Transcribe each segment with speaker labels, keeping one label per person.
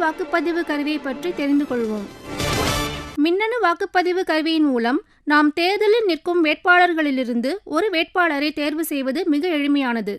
Speaker 1: வாக்குப்பதிவு கருவியை பற்றி தெரிந்து கொள்வோம். மின்னணு வாக்குப்பதிவு கருவியின் மூலம் நாம் தேர்தலில் நிற்கும் வேட்பாளர்களிலிருந்து ஒரு வேட்பாளரை தேர்வு செய்வது மிக எளிமையானது.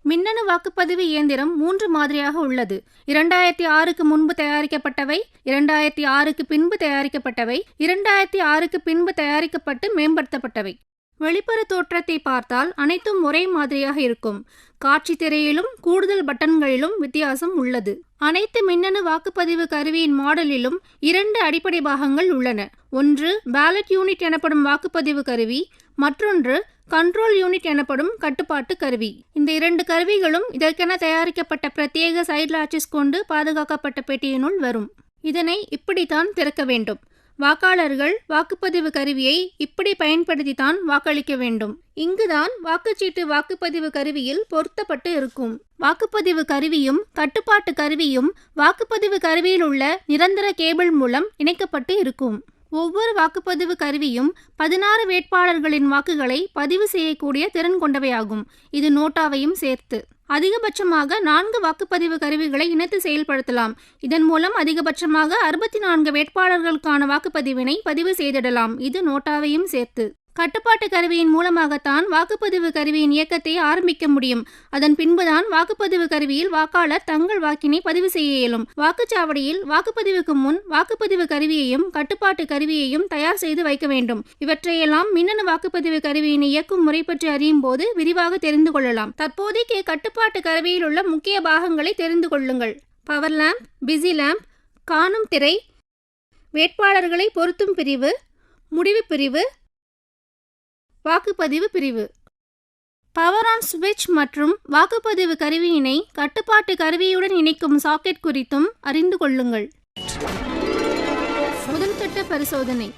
Speaker 1: மின்னணு வாக்குப்பதிவு இயந்திரம் 3 மாதிரியாக உள்ளது. 2006க்கு முன்பு தயாரிக்கப்பட்டவை, 2006க்கு பின்பு தயாரிக்கப்பட்டவை, 2006க்கு பின்பு தயாரிக்கப்பட்டு மேம்படுத்தப்பட்டவை. வெளிப்புற தோற்றத்தை பார்த்தால் அனைத்தும் ஒரே மாதிரியாக இருக்கும். காட்சி திரையிலும் கூடுதல் பட்டன்களிலும் வித்தியாசம் உள்ளது. அனைத்து மின்னணு வாக்குப்பதிவு கருவியின் மாடலிலும் 2 அடிப்படை பாகங்கள் உள்ளன. ஒன்று பேலட் யூனிட் எனப்படும் வாக்குப்பதிவு கருவி, மற்றொன்று கண்ட்ரோல் யூனிட் எனப்படும் கட்டுப்பாட்டு கருவி. இந்த 2 கருவிகளும் இதற்கென தயாரிக்கப்பட்ட பிரத்யேக சைடு லாச்சஸ் கொண்டு பாதுகாக்கப்பட்ட பெட்டியினுள் வரும். இதனை இப்படித்தான் திறக்க வேண்டும். வாக்காளர்கள் வாக்குப்பதிவு கருவியை இப்படி பயன்படுத்தித்தான் வாக்களிக்க வேண்டும். இங்குதான் வாக்குச்சீட்டு வாக்குப்பதிவு கருவியில் பொருத்தப்பட்டு இருக்கும். வாக்குப்பதிவு கருவியும் கட்டுப்பாட்டு கருவியும் வாக்குப்பதிவு கருவியில் உள்ள நிரந்தர கேபிள் மூலம் இணைக்கப்பட்டு இருக்கும். ஒவ்வொரு வாக்குப்பதிவு கருவியும் 16 வேட்பாளர்களின் வாக்குகளை பதிவு செய்யக்கூடிய திறன் கொண்டவையாகும். இது நோட்டாவையும் சேர்த்து. அதிகபட்சமாக 4 வாக்குப்பதிவு கருவிகளை இணைத்து செயல்படுத்தலாம். இதன் மூலம் அதிகபட்சமாக 64 வேட்பாளர்களுக்கான வாக்குப்பதிவினை பதிவு செய்திடலாம். இது நோட்டாவையும் சேர்த்து. கட்டுப்பாட்டு கருவியின் மூலமாகத்தான் வாக்குப்பதிவு கருவியின் இயக்கத்தை ஆரம்பிக்க முடியும். அதன் பின்புதான் வாக்குப்பதிவு கருவியில் வாக்காளர் தங்கள் வாக்கினை பதிவு செய்ய இயலும். வாக்குச்சாவடியில் வாக்குப்பதிவுக்கு முன் வாக்குப்பதிவு கருவியையும் கட்டுப்பாட்டு கருவியையும் தயார் செய்து வைக்க வேண்டும். இவற்றையெல்லாம் மின்னணு வாக்குப்பதிவு கருவியினை இயக்கும் முறை பற்றி அறியும் போது விரிவாக தெரிந்து கொள்ளலாம். தற்போதைக்கு கட்டுப்பாட்டு கருவியில் உள்ள முக்கிய பாகங்களை தெரிந்து கொள்ளுங்கள். பவர் லேம்ப், பிஸி லேம்ப், காணும் திரை, வேட்பாளர்களை பொருத்தும் பிரிவு, முடிவு பிரிவு, வாக்குப்பதிவு பிரிவு. பவர் ஆன் சுவிட்ச் மற்றும் வாக்குப்பதிவு கருவியினை கட்டுப்பாட்டு கருவியுடன் இணைக்கும் சாக்கெட் குறித்தும் அறிந்து கொள்ளுங்கள். முதல்கட்ட பரிசோதனை.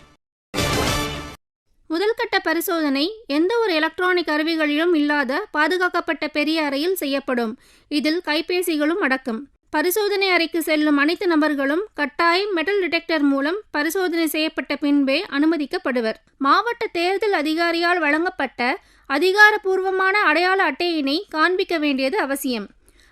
Speaker 1: முதல்கட்ட பரிசோதனை எந்த ஒரு எலக்ட்ரானிக் கருவிகளிலும் இல்லாத பாதுகாக்கப்பட்ட பெரிய அறையில் செய்யப்படும். இதில் கைபேசிகளும் அடக்கம். பரிசோதனை அறைக்கு செல்லும் அனைத்து நபர்களும் கட்டாயம் மெட்டல் டிடெக்டர் மூலம் பரிசோதனை செய்யப்பட்ட பின்பே அனுமதிக்கப்படுவர். மாவட்ட தேர்தல் அதிகாரியால் வழங்கப்பட்ட அதிகாரப்பூர்வமான அடையாள அட்டையினை காண்பிக்க வேண்டியது அவசியம்.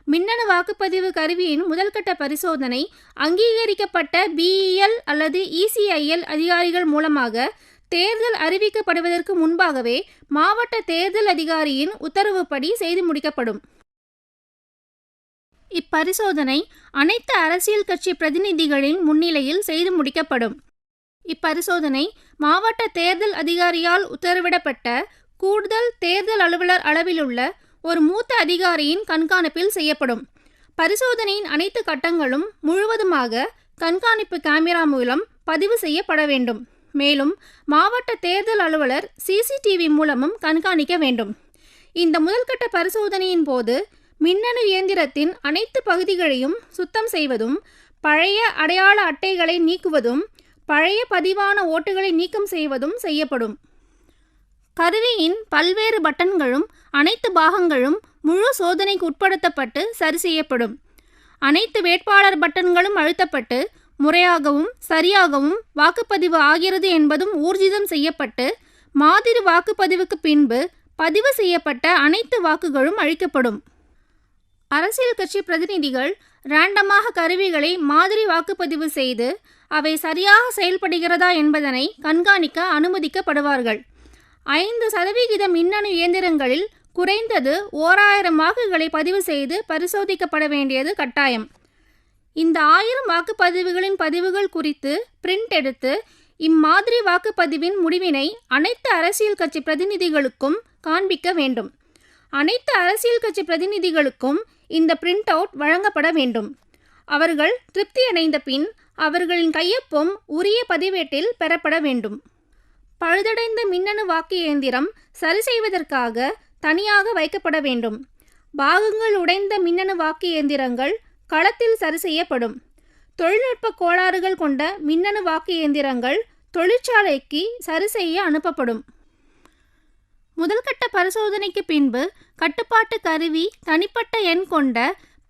Speaker 1: மின்னணு வாக்குப்பதிவு கருவியின் முதல்கட்ட பரிசோதனை அங்கீகரிக்கப்பட்ட BEL அல்லது ECIL அதிகாரிகள் மூலமாக தேர்தல் அறிவிக்கப்படுவதற்கு முன்பாகவே மாவட்ட தேர்தல் அதிகாரியின் உத்தரவுப்படி செய்து முடிக்கப்படும். இப்பரிசோதனை அனைத்து அரசியல் கட்சி பிரதிநிதிகளின் முன்னிலையில் செய்து முடிக்கப்படும். இப்பரிசோதனை மாவட்ட தேர்தல் அதிகாரியால் உத்தரவிடப்பட்ட கூடுதல் தேர்தல் அலுவலர் அளவிலுள்ள ஒரு மூத்த அதிகாரியின் கண்காணிப்பில் செய்யப்படும். பரிசோதனையின் அனைத்து கட்டங்களும் முழுவதுமாக கண்காணிப்பு கேமரா மூலம் பதிவு செய்யப்பட வேண்டும். மேலும் மாவட்ட தேர்தல் அலுவலர் CCTV மூலமும் கண்காணிக்க வேண்டும். இந்த முதல்கட்ட பரிசோதனையின் போது மின்னணு இயந்திரத்தின் அனைத்து பகுதிகளையும் சுத்தம் செய்வதும், பழைய அடையாள அட்டைகளை நீக்குவதும், பழைய பதிவான ஓட்டுகளை நீக்கம் செய்வதும் செய்யப்படும். கருவியின் பல்வேறு பட்டன்களும் அனைத்து பாகங்களும் முழு சோதனைக்கு உட்படுத்தப்பட்டு சரி செய்யப்படும். அனைத்து வேட்பாளர் பட்டன்களும் அழுத்தப்பட்டு முறையாகவும் சரியாகவும் வாக்குப்பதிவு ஆகிறது என்பதும் ஊர்ஜிதம் செய்யப்பட்டு மாதிரி வாக்குப்பதிவுக்கு பின்பு பதிவு செய்யப்பட்ட அனைத்து வாக்குகளும் அழிக்கப்படும். அரசியல் கட்சி பிரதிநிதிகள் ரேண்டமாக கருவிகளை மாதிரி வாக்குப்பதிவு செய்து அவை சரியாக செயல்படுகிறதா என்பதனை கண்காணிக்க அனுமதிக்கப்படுவார்கள். 5% மின்னணு இயந்திரங்களில் குறைந்தது 1000 வாக்குகளை பதிவு செய்து பரிசோதிக்கப்பட வேண்டியது கட்டாயம். இந்த 1000 வாக்குப்பதிவுகளின் பதிவுகள் குறித்து பிரிண்ட் எடுத்து இம்மாதிரி வாக்குப்பதிவின் முடிவினை அனைத்து அரசியல் கட்சி பிரதிநிதிகளுக்கும் காண்பிக்க வேண்டும். அனைத்து அரசியல் கட்சி பிரதிநிதிகளுக்கும் இந்த பிரிண்ட் அவுட் வழங்கப்பட வேண்டும். அவர்கள் திருப்தியடைந்த பின் அவர்களின் கையொப்பம் உரிய பதிவேட்டில் பெறப்பட வேண்டும். பழுதடைந்த மின்னணு வாக்கு இயந்திரம் சரி செய்வதற்காக தனியாக வைக்கப்பட வேண்டும். பாகங்கள் உடைந்த மின்னணு வாக்கு இயந்திரங்கள் களத்தில் சரி செய்யப்படும். தொழில்நுட்ப கோளாறுகள் கொண்ட மின்னணு வாக்கு இயந்திரங்கள் தொழிற்சாலைக்கு சரி செய்ய அனுப்பப்படும். முதல்கட்ட பரிசோதனைக்கு பின்பு கட்டுப்பாட்டு கருவி தனிப்பட்ட எண் கொண்ட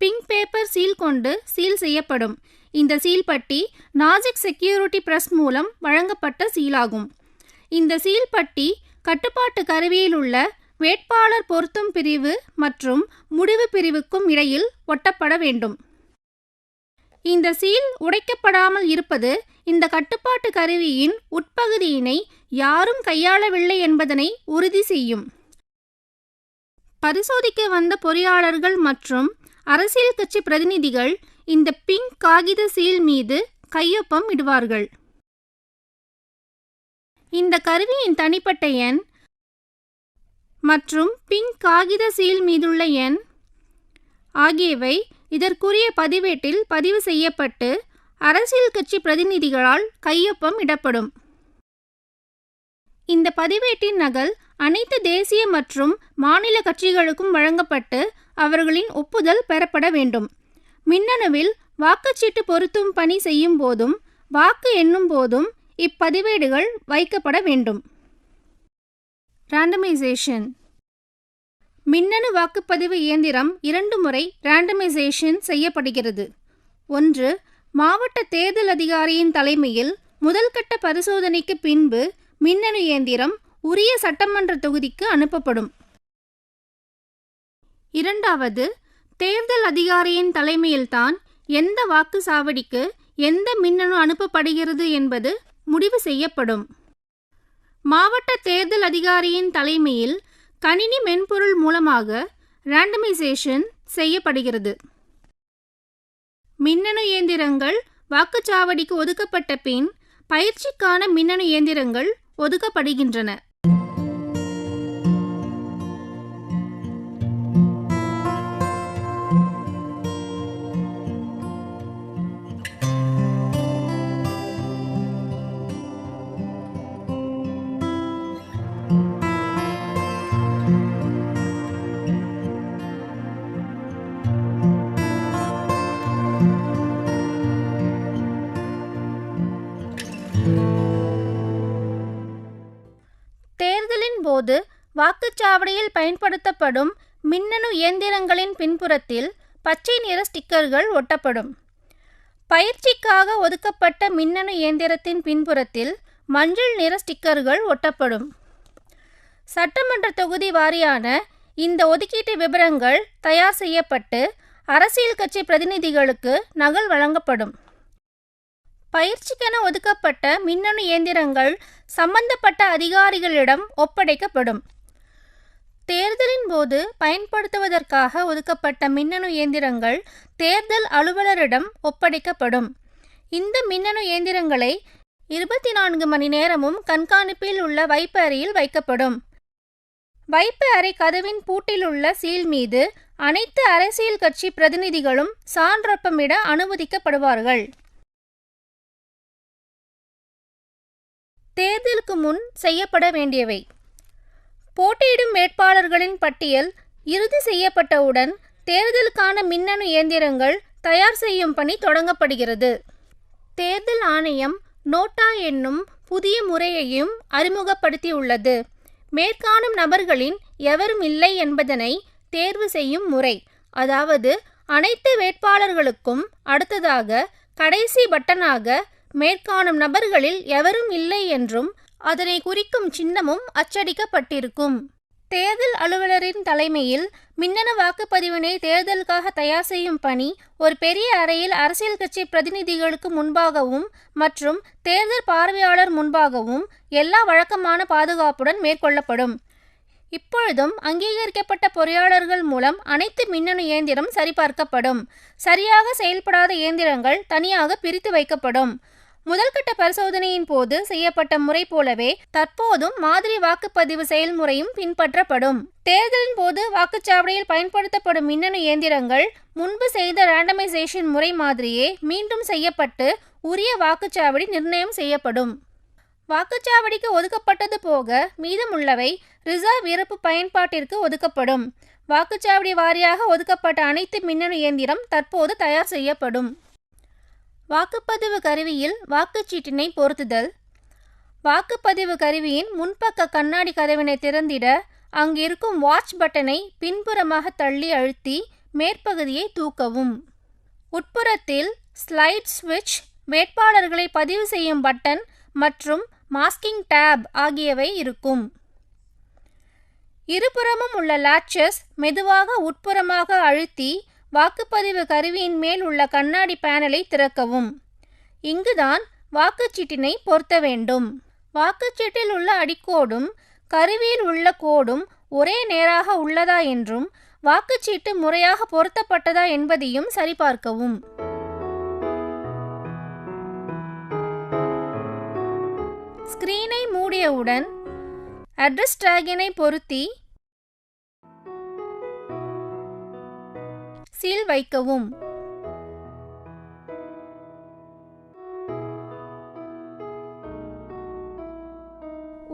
Speaker 1: பிங்க் பேப்பர் சீல் கொண்டு சீல் செய்யப்படும். இந்த சீல் பட்டி நாஜிக் செக்யூரிட்டி பிரஸ் மூலம் வழங்கப்பட்ட சீலாகும். இந்த சீல் பட்டி கட்டுப்பாட்டு கருவியில் உள்ள வேட்பாளர் பொருத்தும் பிரிவு மற்றும் முடிவு பிரிவுக்கும் இடையில் ஒட்டப்பட வேண்டும். இந்த சீல் உடைக்கப்படாமல் இருப்பது இந்த கட்டுப்பாட்டு கருவியின் உட்பகுதியினை யாரும் கையாளவில்லை என்பதனை உறுதி செய்யும். பரிசோதிக்க வந்த பொறியாளர்கள் மற்றும் அரசியல் கட்சி பிரதிநிதிகள் இந்த பிங்க் காகித சீல் மீது கையொப்பம் இடுவார்கள். இந்த கருவியின் தனிப்பட்ட எண் மற்றும் பிங்க் காகித சீல் மீதுள்ள எண் ஆகியவை இதற்குரிய பதிவேட்டில் பதிவு செய்யப்பட்டு அரசியல் கட்சி பிரதிநிதிகளால் கையொப்பம் இடப்படும். இந்த பதிவேட்டின் நகல் அனைத்து தேசிய மற்றும் மாநில கட்சிகளுக்கும் வழங்கப்பட்டு அவர்களின் ஒப்புதல் பெறப்பட வேண்டும். மின்னணுவில் வாக்குச்சீட்டு பொருத்தும் பணி செய்யும் போதும் வாக்கு எண்ணும் போதும் இப்பதிவேடுகள் வைக்கப்பட வேண்டும். ரேண்டமைசேஷன். மின்னணு வாக்குப்பதிவு இயந்திரம் 2 முறை ரேண்டமைசேஷன் செய்யப்படுகிறது. 1. மாவட்ட தேர்தல் அதிகாரியின் தலைமையில் முதல் கட்ட பரிசோதனைக்கு பின்பு மின்னணு இயந்திரம் உரிய சட்டமன்ற தொகுதிக்கு அனுப்பப்படும். 2. தேர்தல் அதிகாரியின் தலைமையில்தான் எந்த வாக்கு சாவடிக்கு எந்த மின்னணு அனுப்பப்படுகிறது என்பது முடிவு செய்யப்படும். மாவட்ட தேர்தல் அதிகாரியின் தலைமையில் கணினி மென்பொருள் மூலமாக ரேண்டமைசேஷன் செய்யப்படுகிறது. மின்னணு இயந்திரங்கள் வாக்குச்சாவடிக்கு ஒதுக்கப்பட்ட பின் பயிற்சிக்கான மின்னணு இயந்திரங்கள் ஒதுக்கப்படுகின்றன. தேர்தலின் போது வாக்குச்சாவடியில் பயன்படுத்தப்படும் மின்னணு இயந்திரங்களின் பின்புறத்தில் பச்சை நிற ஸ்டிக்கர்கள் ஒட்டப்படும். பயிற்சிக்காக ஒதுக்கப்பட்ட மின்னணு இயந்திரத்தின் பின்புறத்தில் மஞ்சள் நிற ஸ்டிக்கர்கள் ஒட்டப்படும். சட்டமன்ற தொகுதி வாரியான இந்த ஒதுக்கீட்டு விபரங்கள் தயார் செய்யப்பட்டு அரசியல் கட்சி பிரதிநிதிகளுக்கு நகல் வழங்கப்படும். பயிற்சிக்கென ஒதுக்கப்பட்ட மின்னணு இயந்திரங்கள் சம்பந்தப்பட்ட அதிகாரிகளிடம் ஒப்படைக்கப்படும். தேர்தலின் போது பயன்படுத்துவதற்காக ஒதுக்கப்பட்ட மின்னணு இயந்திரங்கள் தேர்தல் அலுவலரிடம் ஒப்படைக்கப்படும். இந்த மின்னணு இயந்திரங்களை 24 மணி நேரமும் கண்காணிப்பில் உள்ள வைப்பு அறையில் வைக்கப்படும். வைப்பு அறை கதவின் பூட்டில் உள்ள சீல் மீது அனைத்து அரசியல் கட்சி பிரதிநிதிகளும் சான்றொப்பமிட அனுமதிக்கப்படுவார்கள். தேர்தலுக்கு முன் செய்யப்பட வேண்டியவை. போட்டியிடும் வேட்பாளர்களின் பட்டியல் இறுதி செய்யப்பட்டவுடன் தேர்தலுக்கான மின்னணு இயந்திரங்கள் தயார் செய்யும் பணி தொடங்கப்படுகிறது. தேர்தல் ஆணையம் நோட்டா என்னும் புதிய முறையையும் அறிமுகப்படுத்தியுள்ளது. மேற்காணும் நபர்களின் எவரும் இல்லை என்பதனை தேர்வு செய்யும் முறை. அதாவது அனைத்து வேட்பாளர்களுக்கும் அடுத்ததாக கடைசி பட்டனாக மேற்காணும் நபர்களில் எவரும் இல்லை என்றும் அதனை குறிக்கும் சின்னமும் அச்சடிக்கப்பட்டிருக்கும். தேர்தல் அலுவலரின் தலைமையில் மின்னணு வாக்குப்பதிவினை தேர்தலுக்காக தயார் செய்யும் பணி ஒரு பெரிய அறையில் அரசியல் கட்சி பிரதிநிதிகளுக்கு முன்பாகவும் மற்றும் தேர்தல் பார்வையாளர் முன்பாகவும் எல்லா வழக்கமான பாதுகாப்புடன் மேற்கொள்ளப்படும். இப்பொழுதும் அங்கீகரிக்கப்பட்ட பொறியாளர்கள் மூலம் அனைத்து மின்னணு இயந்திரம் சரிபார்க்கப்படும். சரியாக செயல்படாத இயந்திரங்கள் தனியாக பிரித்து வைக்கப்படும். முதல்கட்ட பரிசோதனையின் போது செய்யப்பட்ட முறை போலவே தற்போதும் மாதிரி வாக்குப்பதிவு செயல்முறையும் பின்பற்றப்படும். தேர்தலின் போது வாக்குச்சாவடியில் பயன்படுத்தப்படும் மின்னணு இயந்திரங்கள் முன்பு செய்த ரேண்டமைசேஷன் முறை மாதிரியே மீண்டும் செய்யப்பட்டு உரிய வாக்குச்சாவடி நிர்ணயம் செய்யப்படும். வாக்குச்சாவடிக்கு ஒதுக்கப்பட்டது போக மீதமுள்ளவை ரிசர்வ் இருப்பு பயன்பாட்டிற்கு ஒதுக்கப்படும். வாக்குச்சாவடி வாரியாக ஒதுக்கப்பட்ட அனைத்து மின்னணு இயந்திரம் தற்போது தயார் செய்யப்படும். வாக்குப்பதிவு கருவியில் வாக்குச்சீட்டினை பொருத்துதல். வாக்குப்பதிவு கருவியின் முன்பக்க கண்ணாடி கதவினை திறந்திட அங்கிருக்கும் வாட்ச் பட்டனை பின்புறமாக தள்ளி அழுத்தி மேற்பகுதியை தூக்கவும். உட்புறத்தில் ஸ்லைட் ஸ்விட்ச், வேட்பாளர்களை பதிவு செய்யும் பட்டன் மற்றும் மாஸ்கிங் டேப் ஆகியவை இருக்கும். இருபுறமும் உள்ள லாட்சஸ் மெதுவாக உட்புறமாக அழுத்தி வாக்குப்பதிவு கருவியின் மேல் உள்ள கண்ணாடி பேனலை திறக்கவும். இங்குதான் வாக்குச்சீட்டினை பொருத்த வேண்டும். வாக்குச்சீட்டில் உள்ள அடிக்கோடும் கருவியில் உள்ள கோடும் ஒரே நேராக உள்ளதா என்றும் வாக்குச்சீட்டு முறையாக பொருத்தப்பட்டதா என்பதையும் சரிபார்க்கவும். ஸ்கிரீனை மூடியவுடன் அட்ரஸ் டேகினை பொருத்தி சீல் வைக்கவும்.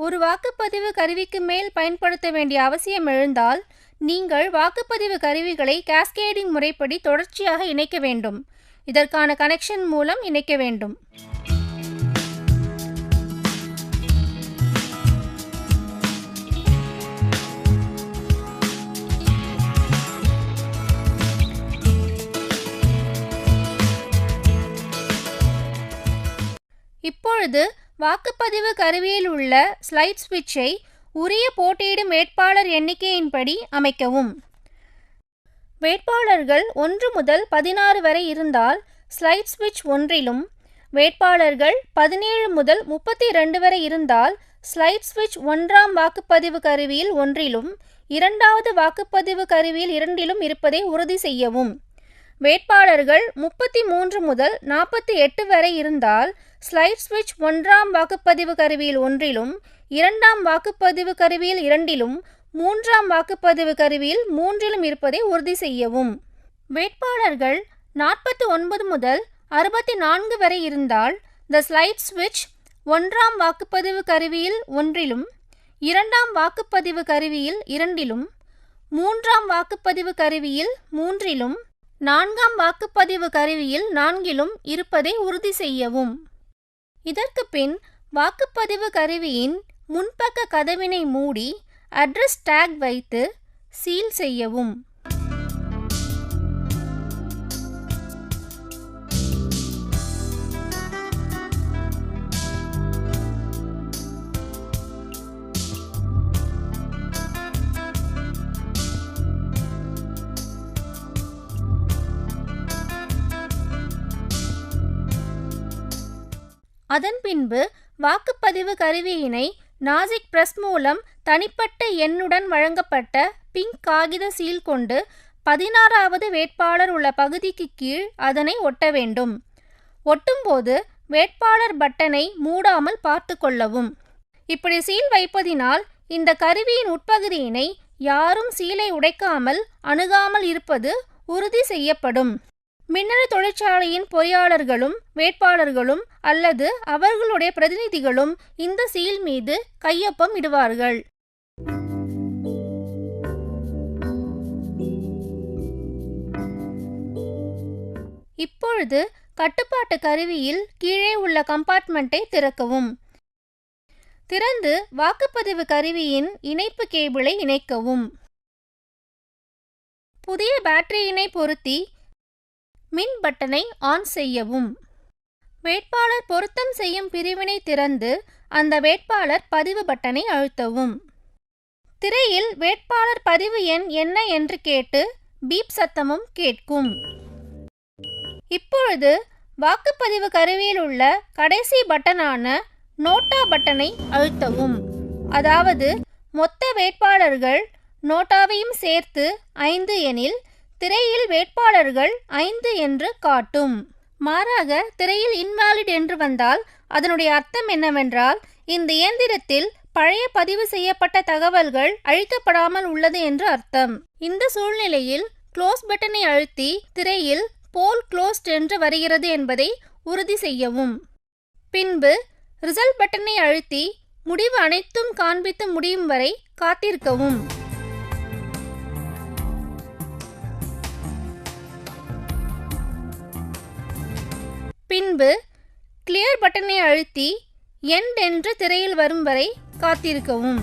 Speaker 1: ஒரு வாக்குப்பதிவு கருவிக்கு மேல் பயன்படுத்த வேண்டிய அவசியம் எழுந்தால் நீங்கள் வாக்குப்பதிவு கருவிகளை கேஸ்கேடிங் முறைப்படி தொடர்ச்சியாக இணைக்க வேண்டும். இதற்கான கனெக்ஷன் மூலம் இணைக்க வேண்டும். இப்பொழுது வாக்குப்பதிவு கருவியில் உள்ள ஸ்லைட் ஸ்விட்சை உரிய போட்டியிடும் வேட்பாளர் எண்ணிக்கையின்படி அமைக்கவும். வேட்பாளர்கள் 1 முதல் 16 வரை இருந்தால் ஸ்லைட் ஸ்விட்ச் 1லும், வேட்பாளர்கள் 17 முதல் 32 வரை இருந்தால் ஸ்லைட் ஸ்விட்ச் 1ஆம் வாக்குப்பதிவு கருவியில் 1லும், 2வது வாக்குப்பதிவு கருவியில் 2லும் இருப்பதை உறுதி செய்யவும். வேட்பாளர்கள் 33 முதல் 48 வரை இருந்தால் ஸ்லைட் ஸ்விட்ச் 1ஆம் வாக்குப்பதிவு கருவியில் 1லும், 2ஆம் வாக்குப்பதிவு கருவியில் 2லும், 3ஆம் வாக்குப்பதிவு கருவியில் 3லும் இருப்பதை உறுதி செய்யவும். வேட்பாளர்கள் 49 முதல் 64 வரை இருந்தால் த ஸ்லைட் ஸ்விட்ச் 1ஆம் வாக்குப்பதிவு கருவியில் 1லும், 2ஆம் வாக்குப்பதிவு கருவியில் 2லும், 3ஆம் வாக்குப்பதிவு கருவியில் 3லும், 4ஆம் வாக்குப்பதிவு கருவியில் 4லும் இருப்பதை உறுதி செய்யவும். இதற்கு பின் வாக்குப்பதிவு கருவியின் முன்பக்க கதவினை மூடி அட்ரஸ் டேக் வைத்து சீல் செய்யவும். அதன் பின்பு வாக்குப்பதிவு கருவியினை நாசிக் பிரஸ் மூலம் தனிப்பட்ட எண்ணுடன் வழங்கப்பட்ட பிங்க் காகித சீல் கொண்டு 16வது வேட்பாளர் உள்ள பகுதிக்கு கீழ் அதனை ஒட்ட வேண்டும். ஒட்டும்போது வேட்பாளர் பட்டனை மூடாமல் பார்த்து கொள்ளவும். இப்படி சீல் வைப்பதினால் இந்த கருவியின் உட்பகுதியினை யாரும் சீலை உடைக்காமல் அணுகாமல் இருப்பது உறுதி செய்யப்படும். மின்னணு தொழிற்சாலையின் பொறியாளர்களும் வேட்பாளர்களும் அல்லது அவர்களுடைய பிரதிநிதிகளும் இந்த சீல் மீது கையொப்பம் இடுவார்கள். இப்பொழுது கட்டுப்பாட்டு கருவியில் கீழே உள்ள கம்பார்ட்மெண்ட்டை திறக்கவும். திறந்து வாக்குப்பதிவு கருவியின் இணைப்பு கேபிளை இணைக்கவும். புதிய பேட்டரியினை பொருத்தி மின் பட்டனை ஆன் செய்யவும். வேட்பாளர் பொருத்தம் செய்யும் பிரிவினை திறந்து அந்த வேட்பாளர் பதிவு பட்டனை அழுத்தவும். திரையில் வேட்பாளர் பதிவு எண் என்ன என்று கேட்டு பீப் சத்தமும் கேட்கும். இப்பொழுது வாக்குப்பதிவு கருவியில் உள்ள கடைசி பட்டனான நோட்டா பட்டனை அழுத்தவும். அதாவது மொத்த வேட்பாளர்கள் நோட்டாவையும் சேர்த்து 5 எனில் திரையில் வேட்பாளர்கள் 5 என்று காட்டும். மாறாக திரையில் இன்வாலிட் என்று வந்தால் அதனுடைய அர்த்தம் என்னவென்றால் இந்த இயந்திரத்தில் பழைய பதிவு செய்யப்பட்ட தகவல்கள் அழிக்கப்படாமல் உள்ளது என்று அர்த்தம். இந்த சூழ்நிலையில் க்ளோஸ் பட்டனை அழுத்தி திரையில் போல் க்ளோஸ்ட் என்று வருகிறது என்பதை உறுதி செய்யவும். பின்பு ரிசல்ட் பட்டனை அழுத்தி முடிவு அனைத்தும் காண்பித்து முடியும் வரை காத்திருக்கவும். பின்பு கிளியர் பட்டனை அழுத்தி எண்ட் என்று திரையில் வரும் வரை காத்திருக்கவும்.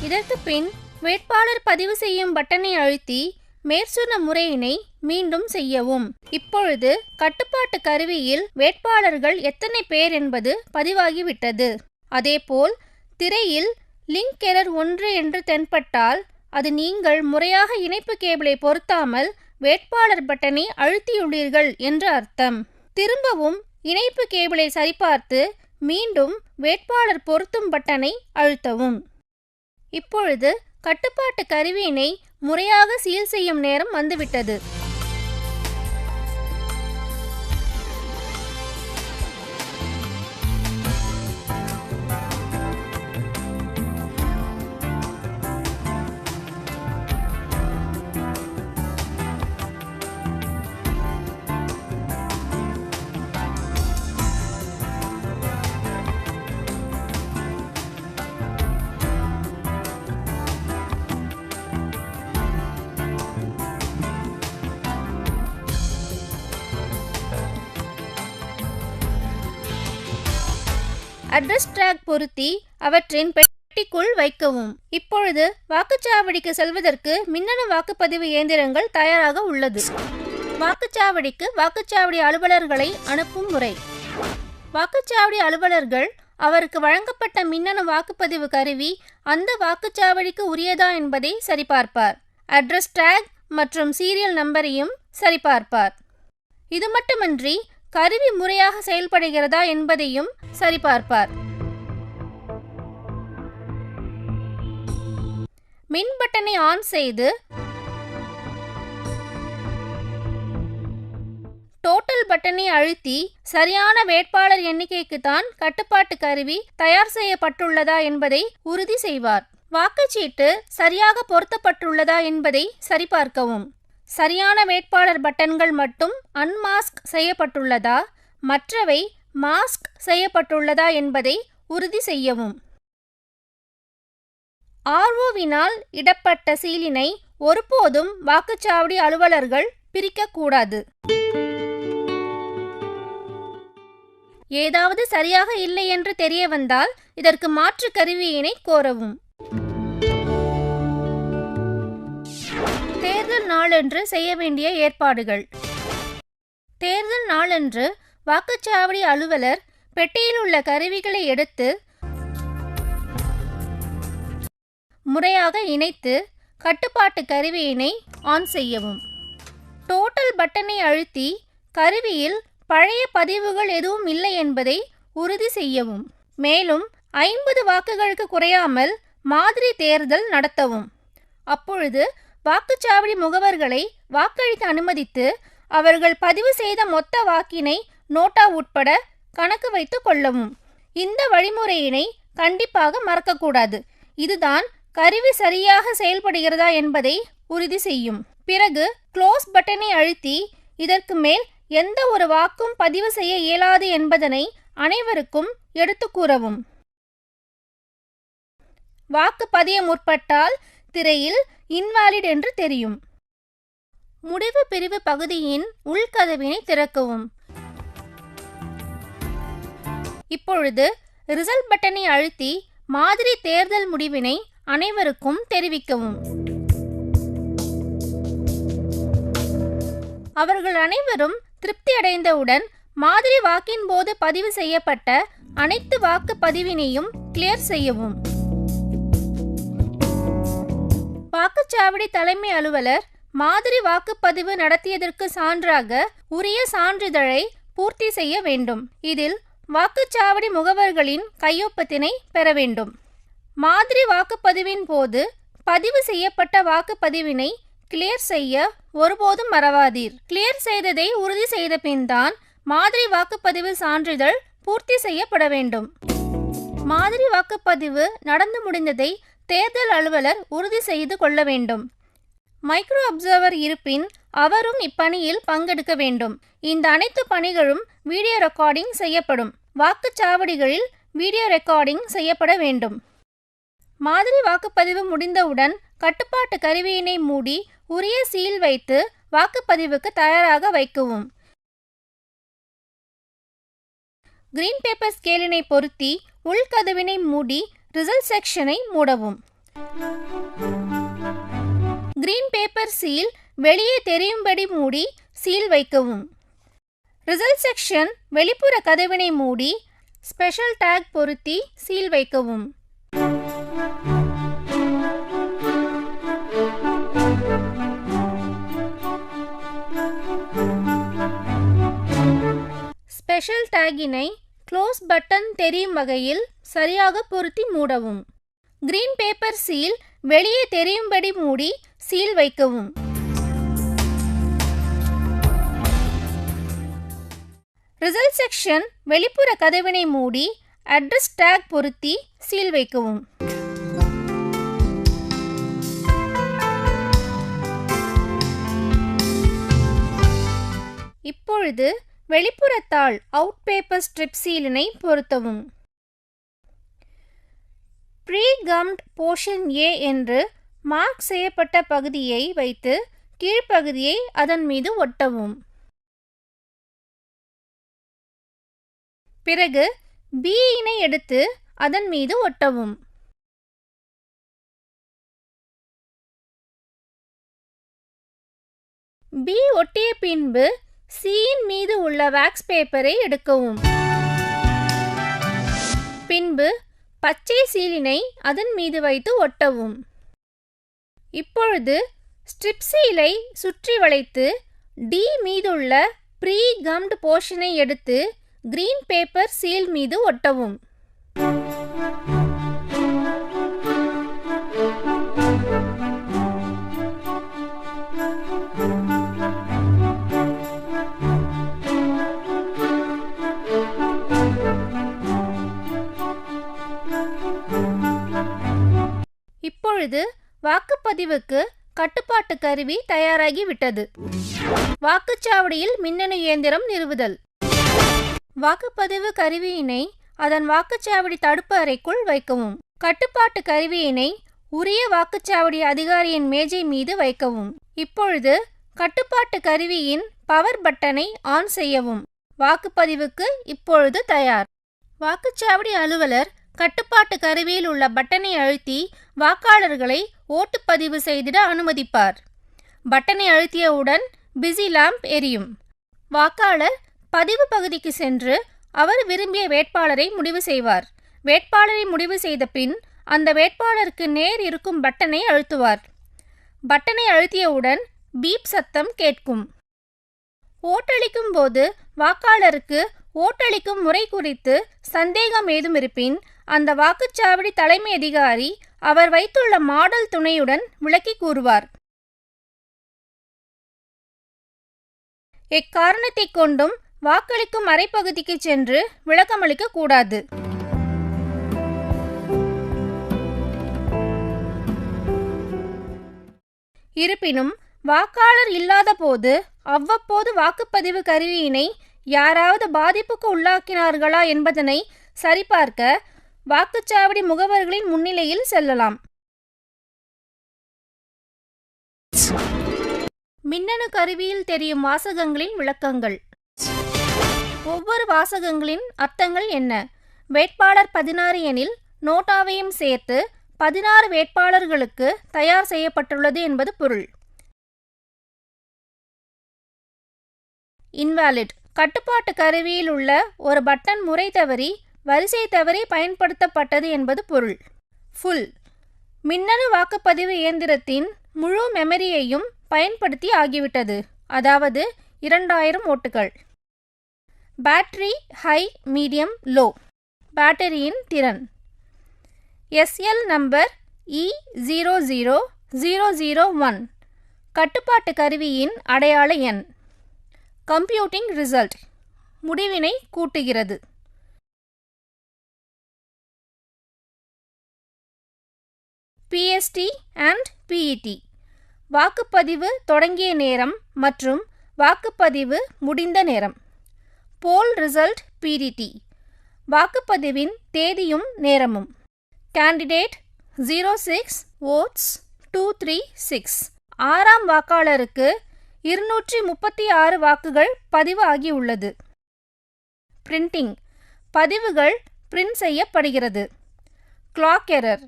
Speaker 1: இதற்கு பின் வேட்பாளர் பதிவு செய்யும் பட்டனை அழுத்தி மேற்சொன்ன முறையினை மீண்டும் செய்யவும். இப்பொழுது கட்டுப்பாட்டு கருவியில் வேட்பாளர்கள் எத்தனை பேர் என்பது பதிவாகிவிட்டது. அதேபோல் திரையில் லிங்க் எரர் 1 என்று தென்பட்டால் அது நீங்கள் முறையாக இணைப்பு கேபிளை பொருத்தாமல் வேட்பாளர் பட்டனை அழுத்தியுள்ளீர்கள் என்று அர்த்தம். திரும்பவும் இணைப்பு கேபிளை சரிபார்த்து மீண்டும் வேட்பாளர் பொருத்தும் பட்டனை அழுத்தவும். இப்பொழுது கட்டுப்பாட்டு கருவியினை முறையாக சீல் செய்யும் நேரம் வந்துவிட்டது. அட்ரஸ் ட்ராக் பொருத்தி அவற்றின் பெட்டிக்குள் வைக்கவும். இப்பொழுது வாக்குச்சாவடிக்கு செல்வதற்கு மின்னணு வாக்குப்பதிவு இயந்திரங்கள் தயாராக உள்ளது. வாக்குச்சாவடிக்கு வாக்குச்சாவடி அலுவலர்களை அனுப்பும் முறை. வாக்குச்சாவடி அலுவலர்கள் அவருக்கு வழங்கப்பட்ட மின்னணு வாக்குப்பதிவு கருவி அந்த வாக்குச்சாவடிக்கு உரியதா என்பதை சரிபார்ப்பார். அட்ரஸ் ட்ராக் மற்றும் சீரியல் நம்பரையும் சரிபார்ப்பார். இது மட்டுமன்றி கருவி முறையாக செயல்படுகிறதா என்பதையும் சரிபார்ப்பார். மின் பட்டனை ஆன் செய்து டோட்டல் பட்டனை அழுத்தி சரியான வேட்பாளர் எண்ணிக்கைக்கு தான் கட்டுப்பாட்டு கருவி தயார் செய்யப்பட்டுள்ளதா என்பதை உறுதி செய்வார். வாக்குச்சீட்டு சரியாக பொருத்தப்பட்டுள்ளதா என்பதை சரிபார்க்கவும். சரியான வேட்பாளர் பட்டன்கள் மட்டும் அன்மாஸ்க் செய்யப்பட்டுள்ளதா, மற்றவை மாஸ்க் செய்யப்பட்டுள்ளதா என்பதை உறுதி செய்யவும். ஆர்ஓவினால் இடப்பட்ட சீலினை ஒருபோதும் வாக்குச்சாவடி அலுவலர்கள் பிரிக்கக்கூடாது. ஏதாவது சரியாக இல்லை என்று தெரிய வந்தால் இதற்கு மாற்று கருவியினை கோரவும். தேர்தல் நாளன்று செய்ய வேண்டிய ஏற்பாடுகள். தேர்தல் நாளன்று வாக்குச்சாவடி அலுவலர் பெட்டியில் உள்ள கருவிகளை எடுத்து முறையாக இணைத்து கட்டுப்பாட்டு கருவியினை ஆன் செய்யவும். டோட்டல் பட்டனை அழுத்தி கருவியில் பழைய பதிவுகள் எதுவும் இல்லை என்பதை உறுதி செய்யவும். மேலும் 50 வாக்குகளுக்கு குறையாமல் மாதிரி தேர்தல் நடத்தவும். அப்பொழுது வாக்குச்சாவடி முகவர்களை வாக்களிக்க அனுமதித்து அவர்கள் பதிவு செய்த மொத்த வாக்கினை நோட்டா உட்பட கணக்கு வைத்து கொள்ளவும். இந்த வழிமுறையினை கண்டிப்பாக மறக்கக்கூடாது. இதுதான் கருவி சரியாக செயல்படுகிறதா என்பதை உறுதி செய்யும். பிறகு க்ளோஸ் பட்டனை அழுத்தி இதற்கு மேல் எந்த ஒரு வாக்கும் பதிவு செய்ய இயலாது என்பதனை அனைவருக்கும் எடுத்து கூறவும். வாக்கு பதிய முற்பட்டால் திரையில் இன்வாலிட் என்று தெரியும். முடிவு பிரிவு பகுதியின் உள்கதவினை திறக்கவும். இப்பொழுது ரிசல்ட் பட்டனை அழுத்தி மாதிரி தேர்தல் முடிவினை அனைவருக்கும் தெரிவிக்கவும். அவர்கள் அனைவரும் திருப்தி அடைந்தவுடன் மாதிரி வாக்கின் போது பதிவு செய்யப்பட்ட அனைத்து வாக்கு பதிவினையும் கிளியர் செய்யவும். வாக்குச்சாவடி தலைமை அலுவலர் மாதிரி வாக்குப்பதிவு நடத்தியதற்கு சான்றாக உரிய சான்றிதழை பூர்த்தி செய்ய வேண்டும். இதில் வாக்குச்சாவடி முகவர்களின் கையொப்பத்தினை பெற வேண்டும். மாதிரி வாக்குப்பதிவின் போது பதிவு செய்யப்பட்ட வாக்குப்பதிவினை கிளியர் செய்ய ஒருபோதும் மறவாதீர். கிளியர் செய்ததை உறுதி செய்த பின்தான் மாதிரி வாக்குப்பதிவு சான்றிதழ் பூர்த்தி செய்யப்பட வேண்டும். மாதிரி வாக்குப்பதிவு நடந்து முடிந்ததை தேர்தல் அலுவலர் உறுதி செய்து கொள்ள வேண்டும். மைக்ரோ அப்சர்வர் இருப்பின் அவரும் இப்பணியில் பங்கெடுக்க வேண்டும். இந்த அனைத்து பணிகளும் வீடியோ ரெக்கார்டிங் செய்யப்படும். வாக்குச்சாவடிகளில் வீடியோ ரெக்கார்டிங் செய்யப்பட வேண்டும். மாதிரி வாக்குப்பதிவு முடிந்தவுடன் கட்டுப்பாட்டு கருவியினை மூடி உரிய சீல் வைத்து வாக்குப்பதிவுக்கு தயாராக வைக்கவும். கிரீன் பேப்பர் ஸ்கேலினை பொருத்தி உள்கதவினை மூடி ரிசல்ட் செக்ஷனை மூடவும். கிரீன் பேப்பர் சீல் வெளியே தெரியும்படி மூடி சீல் வைக்கவும். ரிசல்ட் செக்ஷன் வெளிப்புற கதவினை மூடி ஸ்பெஷல் டேக் பொருத்தி சீல் வைக்கவும். ஸ்பெஷல் டேக்கினை க்ளோஸ் பட்டன் தெரியும் வகையில் சரியாக பொருத்தி மூடவும். கிரீன் பேப்பர் சீல் வெளியே தெரியும்படி மூடி சீல் வைக்கவும். ரிசல்ட் செக்ஷன் வெளிப்புற கதவினை மூடி அட்ரஸ் டேக் பொருத்தி சீல் வைக்கவும். இப்பொழுது வெளிப்புறத்தாள் அவுட் பேப்பர் ஸ்ட்ரிப் சீலினை பொருத்தவும். ப்ரீ கம்ட் போர்ஷன் ஏ என்று மார்க் செய்யப்பட்ட பகுதியை வைத்து கீழ்ப்பகுதியை அதன் மீது ஒட்டவும். பிறகு B-னை எடுத்து அதன் மீது ஒட்டவும். B ஒட்டிய பின்பு C-யின் மீது உள்ள வாக்ஸ் பேப்பரை எடுக்கவும். பின்பு பச்சை சீலினை அதன் மீது வைத்து ஒட்டவும். இப்பொழுது ஸ்ட்ரிப் சீலை சுற்றி வளைத்து D மீதுள்ள ப்ரீ கம்ட் போர்ஷனை எடுத்து கிரீன் பேப்பர் சீல் மீது ஒட்டவும். இப்பொழுது வாக்குப்பதிவுக்கு கட்டுப்பாட்டு கருவி தயாராகிவிட்டது. வாக்குச்சாவடியில் மின்னணு இயந்திரம் நிறுவுதல். வாக்குப்பதிவு கருவியினை அதன் வாக்குச்சாவடி தடுப்பு அறைக்குள் வைக்கவும். கட்டுப்பாட்டு கருவியினை உரிய வாக்குச்சாவடி அதிகாரியின் மேஜை மீது வைக்கவும். இப்பொழுது கட்டுப்பாட்டு கருவியின் பவர் பட்டனை ஆன் செய்யவும். வாக்குப்பதிவுக்கு இப்பொழுது தயார். வாக்குச்சாவடி அலுவலர் கட்டுப்பாட்டு கருவியில் உள்ள பட்டனை அழுத்தி வாக்காளர்களை ஓட்டுப்பதிவு செய்திட அனுமதிப்பார். பட்டனை அழுத்தியவுடன் பிஸி லாம்ப் எரியும். வாக்காளர் பதிவு பகுதிக்கு சென்று அவர் விரும்பிய வேட்பாளரை முடிவு செய்வார். வேட்பாளரை முடிவு செய்த பின் அந்த வேட்பாளருக்கு நேர் இருக்கும் பட்டனை அழுத்துவார். பட்டனை அழுத்தியவுடன் பீப் சத்தம் கேட்கும். ஓட்டளிக்கும் போது வாக்காளருக்கு ஓட்டளிக்கும் முறை குறித்து சந்தேகம் ஏதும் இருப்பின் அந்த வாக்குச்சாவடி தலைமை அதிகாரி அவர் வைத்துள்ள மாடல் துணையுடன் விளக்கி கூறுவார். எக்காரணத்தை கொண்டும் வாக்களிக்கும் அறைப்பகுதிக்கு சென்று விளக்கமளிக்க கூடாது. இருப்பினும் வாக்காளர் இல்லாத போது அவ்வப்போது வாக்குப்பதிவு கருவியினை யாராவது பாதிப்புக்கு உள்ளாக்கினார்களா என்பதனை சரிபார்க்க வாக்குச்சாவடி முகவர்களின் முன்னிலையில் செல்லலாம். மின்னணு கருவியில் தெரியும் வாசகங்களின் விளக்கங்கள். ஒவ்வொரு வாசகங்களின் அர்த்தங்கள் என்ன? வேட்பாளர் 16 எனில் நோட்டாவையும் சேர்த்து 16 வேட்பாளர்களுக்கு தயார் செய்யப்பட்டுள்ளது என்பது பொருள். இன்வாலிட் கட்டுப்பாட்டு கருவியில் உள்ள ஒரு பட்டன் முறை தவறி வரிசை தவறி பயன்படுத்தப்பட்டது என்பது பொருள். ஃபுல் மின்னணு வாக்குப்பதிவு இயந்திரத்தின் முழு மெமரியையும் பயன்படுத்தி ஆகிவிட்டது, அதாவது 2000 ஓட்டுகள். Battery high, medium, low. பேட்டரியின் திறன். SL நம்பர் E00001 கட்டுப்பாட்டு கருவியின் அடையாள எண். கம்ப்யூட்டிங் ரிசல்ட் முடிவினை கூட்டுகிறது. PST and PET வாக்குப்பதிவு தொடங்கிய நேரம் மற்றும் வாக்குப்பதிவு முடிந்த நேரம். போல் ரிசல்ட் PDT வாக்குப்பதிவின் தேதியும் நேரமும். கேண்டிடேட் 06 votes 236 ஆறாம் வாக்காளருக்கு 236 வாக்குகள் பதிவு ஆகியுள்ளது. பிரிண்டிங் பதிவுகள் பிரிண்ட் செய்யப்படுகிறது. கிளாக் எரர்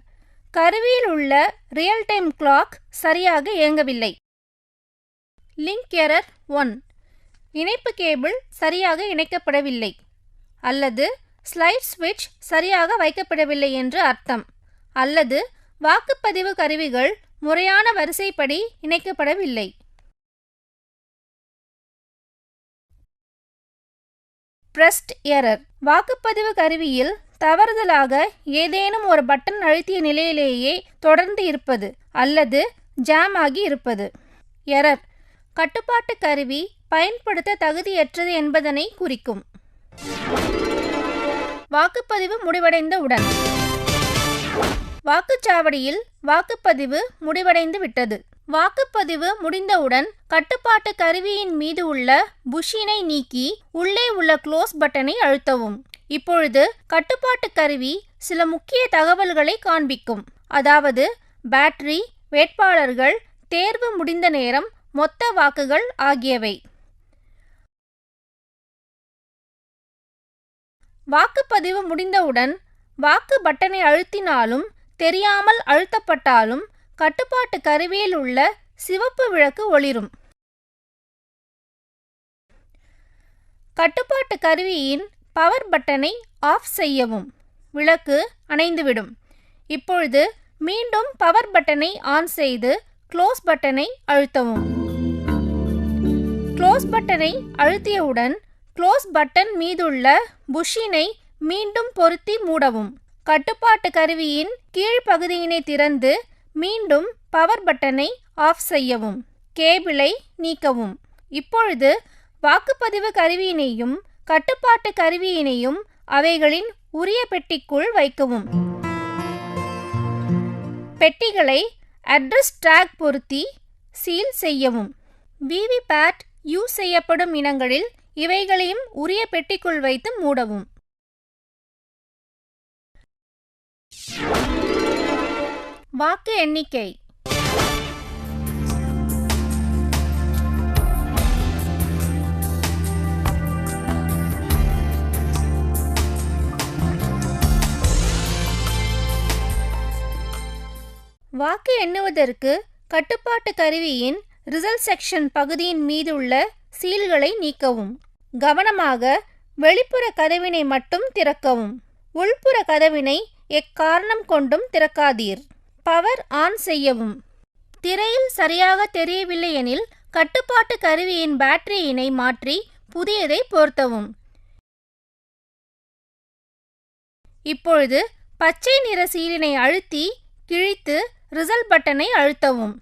Speaker 1: கருவியில் உள்ள ரியல் டைம் கிளாக் சரியாக இயங்கவில்லை. லிங்க் எரர் 1 இணைப்பு கேபிள் சரியாக இணைக்கப்படவில்லை அல்லது ஸ்லைட் ஸ்விட்ச் சரியாக வைக்கப்படவில்லை என்று அர்த்தம். அல்லது வாக்குப்பதிவு கருவிகள் முறையான வரிசைப்படி இணைக்கப்படவில்லை. Breast error. வாக்குப்பதிவு கருவியில் தவறுதலாக ஏதேனும் ஒரு பட்டன் அழுத்திய நிலையிலேயே தொடர்ந்து இருப்பது அல்லது ஜாம் ஆகி இருப்பது. எரர் கட்டுப்பாட்டு கருவி பயன்படுத்த தகுதியற்றது என்பதனை குறிக்கும். வாக்குப்பதிவு முடிவடைந்தவுடன். வாக்குச்சாவடியில் வாக்குப்பதிவு முடிவடைந்து விட்டது. வாக்குப்பதிவு முடிந்தவுடன் கட்டுப்பாட்டு கருவியின் மீது உள்ள புஷ்ஷினை நீக்கி உள்ளே உள்ள க்ளோஸ் பட்டனை அழுத்தவும். இப்பொழுது கட்டுப்பாட்டு கருவி சில முக்கிய தகவல்களை காண்பிக்கும். அதாவது பேட்டரி, வேட்பாளர்கள், தேர்வு முடிந்த நேரம், மொத்த வாக்குகள் ஆகியவை. வாக்குப்பதிவு முடிந்தவுடன் வாக்கு பட்டனை அழுத்தினாலும் தெரியாமல் அழுத்தப்பட்டாலும் கட்டுப்பாட்டு கருவியில் உள்ள சிவப்பு விளக்கு ஒளிரும். கட்டுப்பாட்டு கருவியின் பவர் பட்டனை ஆஃப் செய்யவும். விளக்கு அணைந்துவிடும். இப்பொழுது மீண்டும் பவர் பட்டனை ஆன் செய்து க்ளோஸ் பட்டனை அழுத்தவும். க்ளோஸ் பட்டனை அழுத்தியவுடன் க்ளோஸ் பட்டன் மீதுள்ள புஷ்ஷினை மீண்டும் பொருத்தி மூடவும். கட்டுப்பாட்டு கருவியின் கீழ்ப்பகுதியினை திறந்து மீண்டும் பவர் பட்டனை ஆஃப் செய்யவும். கேபிளை நீக்கவும். இப்பொழுது வாக்குப்பதிவு கருவியினையும் கட்டுப்பாட்டு கருவியினையும் அவைகளின் உரிய பெட்டிக்குள் வைக்கவும். பெட்டிகளை அட்ரஸ் டேக் பொருத்தி சீல் செய்யவும். விவிபேட் யூஸ் செய்யப்படும் இனங்களில் இவைகளையும் உரிய பெட்டிக்குள் வைத்து மூடவும். வாக்கு எண்ணிக்கை. வாக்கு எண்ணுவதற்கு கட்டுப்பாட்டு கருவியின் ரிசல்ட் செக்ஷன் பகுதியின் மீது உள்ள சீல்களை நீக்கவும். கவனமாக வெளிப்புற கதவினை மட்டும் திறக்கவும். உள்புற கதவினை எக்காரணம் கொண்டும் திறக்காதீர். பவர் ஆன் செய்யவும். திரையில் சரியாக தெரியவில்லை எனில் கட்டுப்பாட்டு கருவியின் பேட்டரியினை மாற்றி புதியதை பொருத்தவும். இப்பொழுது பச்சை நிற சீலினை அழுத்தி கிழித்து ரிசல்ட் பட்டனை அழுத்தவும்.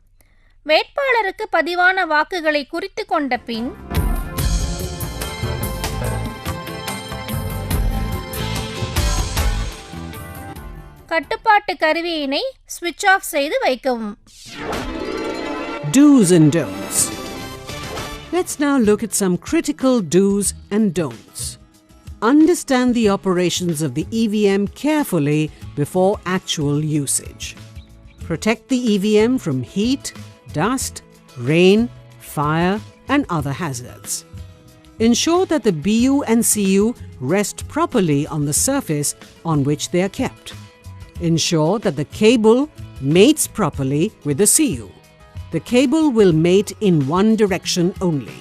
Speaker 1: வேட்பாளருக்கு பதிவான வாக்குகளை குறித்து கொண்ட பின் கட்டுப்பாட்டு கருவியினை ஸ்விட்ச் ஆஃப் செய்து வைக்கவும்.
Speaker 2: Do's and don'ts. Let's now look at some critical do's and don'ts. Understand the operations of the EVM carefully before actual usage. Protect the EVM from heat, dust, rain, fire, and other hazards. Ensure that the BU and CU rest properly on the surface on which they are kept. Ensure that the cable mates properly with the CU. The cable will mate in one direction only.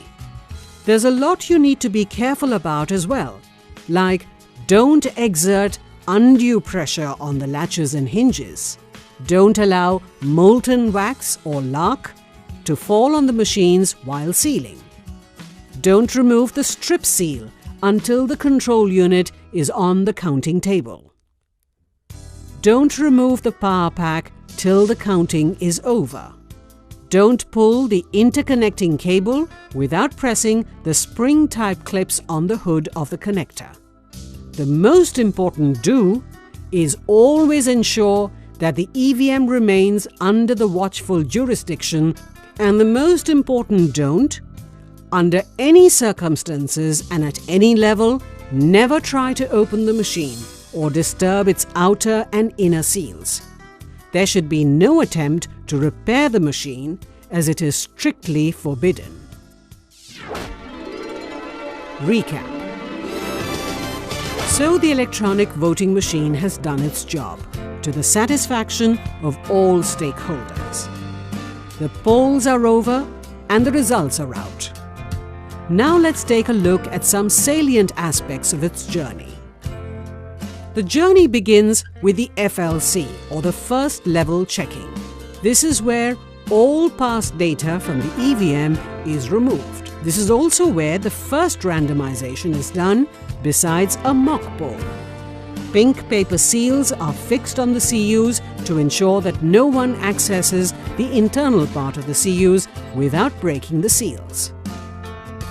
Speaker 2: There's a lot you need to be careful about as well, like don't exert undue pressure on the latches and hinges. Don't allow molten wax or lac to fall on the machines while sealing. Don't remove the strip seal until the control unit is on the counting table. Don't remove the power pack till the counting is over. Don't pull the interconnecting cable without pressing the spring-type clips on the hood of the connector. The most important do is always ensure that the EVM remains under the watchful jurisdiction, and the most important don't, under any circumstances and at any level, never try to open the machine or disturb its outer and inner seals. There should be no attempt to repair the machine, as it is strictly forbidden. Recap. So the electronic voting machine has done its job to the satisfaction of all stakeholders. The polls are over and the results are out. Now let's take a look at some salient aspects of its journey. The journey begins with the FLC, or the first level checking. This is where all past data from the EVM is removed. This is also where the first randomization is done, besides a mock poll. Pink paper seals are fixed on the CUs to ensure that no one accesses the internal part of the CUs without breaking the seals.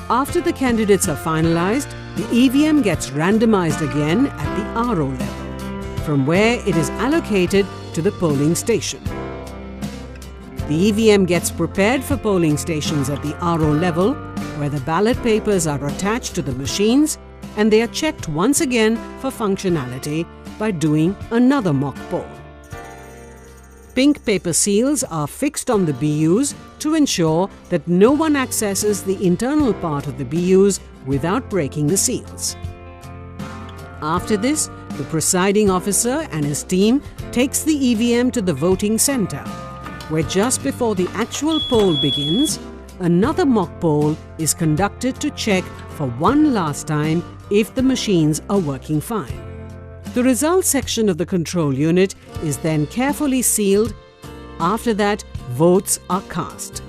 Speaker 2: After the candidates are finalized, the EVM gets randomized again at the RO level, from where it is allocated to the polling station. The EVM gets prepared for polling stations at the RO level, where the ballot papers are attached to the machines and they are checked once again for functionality by doing another mock poll. Pink paper seals are fixed on the BUs to ensure that no one accesses the internal part of the BUs without breaking the seals. After this, the presiding officer and his team takes the EVM to the voting center, where just before the actual poll begins, another mock poll is conducted to check for one last time if the machines are working fine. The results section of the control unit is then carefully sealed. After that, votes are cast.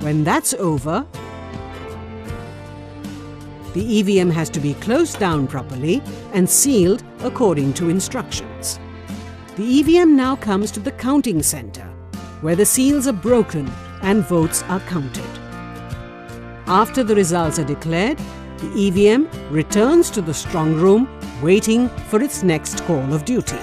Speaker 2: When that's over, the EVM has to be closed down properly and sealed according to instructions. The EVM now comes to the counting center, where the seals are broken and votes are counted. After the results are declared, the EVM returns to the strong room, waiting for its next call of duty.